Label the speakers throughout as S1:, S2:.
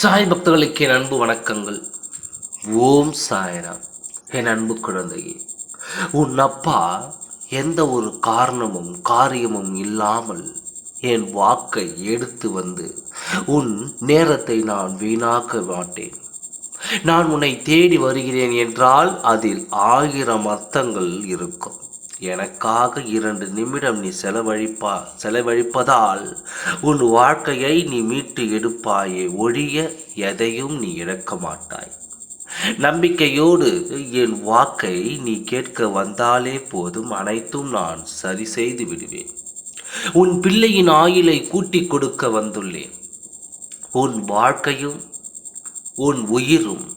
S1: சாய் பக்தர்களுக்கு என் அன்பு வணக்கங்கள். ஓம் சாய்ராம். என் அன்பு குழந்தையே, உன் அப்பா எந்த ஒரு காரியமும் இல்லாமல் என் வாக்கை எடுத்து வந்து உன் நேரத்தை நான் வீணாக்க மாட்டேன். நான் உன்னை தேடி வருகிறேன் என்றால் அதில் 1000 அர்த்தங்கள் இருக்கும். எனக்காக 2 நிமிடம் நீ செலவழிப்பதால் உன் வாழ்க்கையை நீ மீட்டு எடுப்பாயே ஒழிய எதையும் நீ இழக்க மாட்டாய். நம்பிக்கையோடு என் வாக்கை நீ கேட்க வந்தாலே போதும், அனைத்தும் நான் சரி செய்து விடுவேன். உன் பிள்ளையின் ஆயுளை கூட்டிக் கொடுக்க வந்துள்ளேன். உன் வாழ்க்கையும் உன் உயிரும்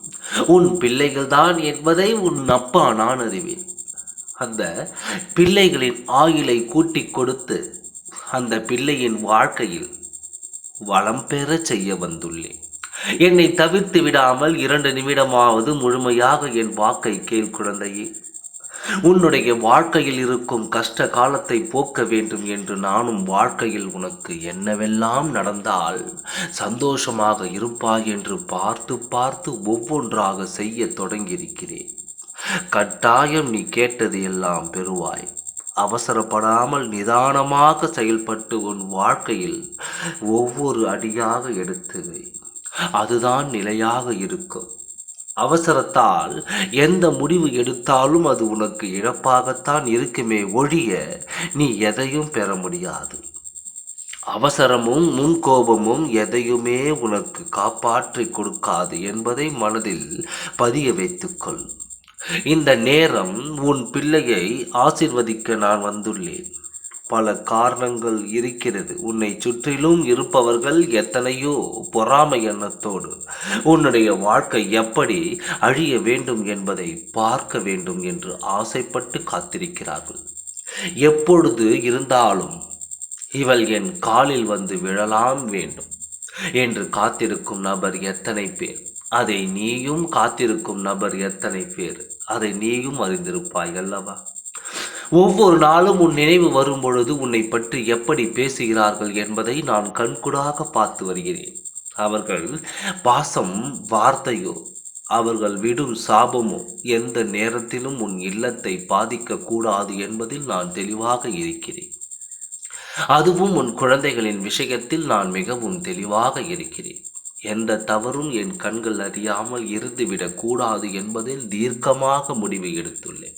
S1: உன் பிள்ளைகள்தான் என்பதை உன் அப்பா நான் அறிவேன். அந்த பிள்ளைகளின் ஆயுளை கூட்டிக் கொடுத்து அந்த பிள்ளையின் வாழ்க்கையில் வளம் பெற செய்ய வந்துள்ளேன். என்னை தவிர்த்து விடாமல் 2 நிமிடமாவது முழுமையாக என் வாக்கை கேள் குழந்தையே. உன்னுடைய வாழ்க்கையில் இருக்கும் கஷ்ட காலத்தை போக்க வேண்டும் என்று நானும் வாழ்க்கையில் உனக்கு என்னவெல்லாம் நடந்தால் சந்தோஷமாக இருப்பாய் என்று பார்த்து ஒவ்வொன்றாக செய்ய தொடங்கியிருக்கிறேன். கட்டாயம் நீ கேட்டது எல்லாம் பெறுவாய். அவசரப்படாமல் நிதானமாக செயல்பட்டு உன் வாழ்க்கையில் ஒவ்வொரு அடியாக எடுத்து அதுதான் நிலையாக இருக்கும். அவசரத்தால் எந்த முடிவு எடுத்தாலும் அது உனக்கு இழப்பாகத்தான் இருக்குமே ஒழிய நீ எதையும் பெற முடியாது. அவசரமும் முன்கோபமும் எதையுமே உனக்கு காப்பாற்றி கொடுக்காது என்பதை மனதில் பதிய வைத்துக்கொள். இந்த நேரம் உன் பிள்ளையை ஆசிர்வதிக்க நான் வந்துள்ளேன். பல காரணங்கள் இருக்கிறது. உன்னை சுற்றிலும் இருப்பவர்கள் எத்தனையோ பொறாமை எண்ணத்தோடு உன்னுடைய வாழ்க்கை எப்படி அழிய வேண்டும் என்பதை பார்க்க வேண்டும் என்று ஆசைப்பட்டு காத்திருக்கிறார்கள். எப்பொழுது இருந்தாலும் இவள் என் காலில் வந்து விழலாம் வேண்டும் என்று காத்திருக்கும் நபர் எத்தனை பேர், அதை நீயும் காத்திருக்கும் நபர் எத்தனை பேர், அதை நீயும் அறிந்திருப்பாய் அல்லவா? ஒவ்வொரு நாளும் உன் நினைவு வரும் பொழுது உன்னை பற்றி எப்படி பேசுகிறார்கள் என்பதை நான் கண்கூடாக பார்த்து வருகிறேன். அவர்கள் பாசம் வார்த்தையோ அவர்கள் விடும் சாபமோ எந்த நேரத்திலும் உன் இல்லத்தை பாதிக்க கூடாது என்பதில் நான் தெளிவாக இருக்கிறேன். அதுவும் உன் குழந்தைகளின் விஷயத்தில் நான் மிகவும் தெளிவாக இருக்கிறேன். எந்த தவறும் என் கண்கள் அறியாமல் இருந்துவிடக் கூடாது என்பதில் தீர்க்கமாக முடிவு எடுத்துள்ளேன்.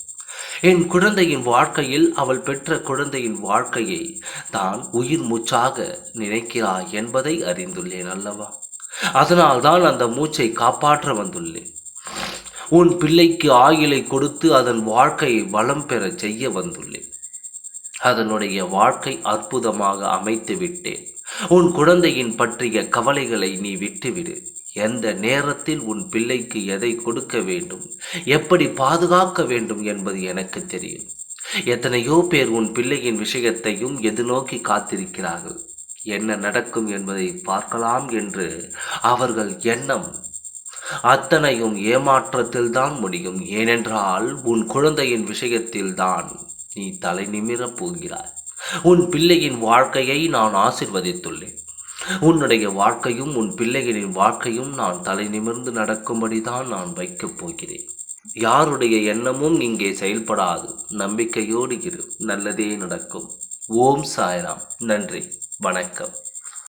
S1: என் குழந்தையின் வாழ்க்கையில் அவள் பெற்ற குழந்தையின் வாழ்க்கையை தான் உயிர் மூச்சாக நினைக்கிறாய் என்பதை அறிந்துள்ளேன் அல்லவா? அதனால்தான் அந்த மூச்சை காப்பாற்ற வந்துள்ளேன். உன் பிள்ளைக்கு ஆயுளை கொடுத்து அதன் வாழ்க்கையை வளம் பெற செய்ய வந்துள்ளேன். அதனுடைய வாழ்க்கை அற்புதமாக அமைத்து விட்டேன். உன் குழந்தையின் பற்றிய கவலைகளை நீ விட்டுவிடு. எந்த நேரத்தில் உன் பிள்ளைக்கு எதை கொடுக்க வேண்டும், எப்படி பாதுகாக்க வேண்டும் என்பது எனக்கு தெரியும். எத்தனையோ பேர் உன் பிள்ளையின் விஷயத்தையும் எதிர்நோக்கி காத்திருக்கிறார்கள். என்ன நடக்கும் என்பதை பார்க்கலாம் என்று அவர்கள் எண்ணம் அத்தனையும் ஏமாற்றத்தில் தான் முடியும். ஏனென்றால் உன் குழந்தையின் விஷயத்தில் தான் நீ தலை நிமிரப் போகிறாய். உன் பிள்ளையின் வாழ்க்கையை நான் ஆசிர்வதித்துள்ளேன். உன்னுடைய வாழ்க்கையும் உன் பிள்ளைகளின் வாழ்க்கையும் நான் தலை நிமிர்ந்து நடக்கும்படிதான் நான் வைக்கப் போகிறேன். யாருடைய எண்ணமும் இங்கே செயல்படாது. நம்பிக்கையோடு இரு, நல்லதே நடக்கும். ஓம் சாய்ராம். நன்றி, வணக்கம்.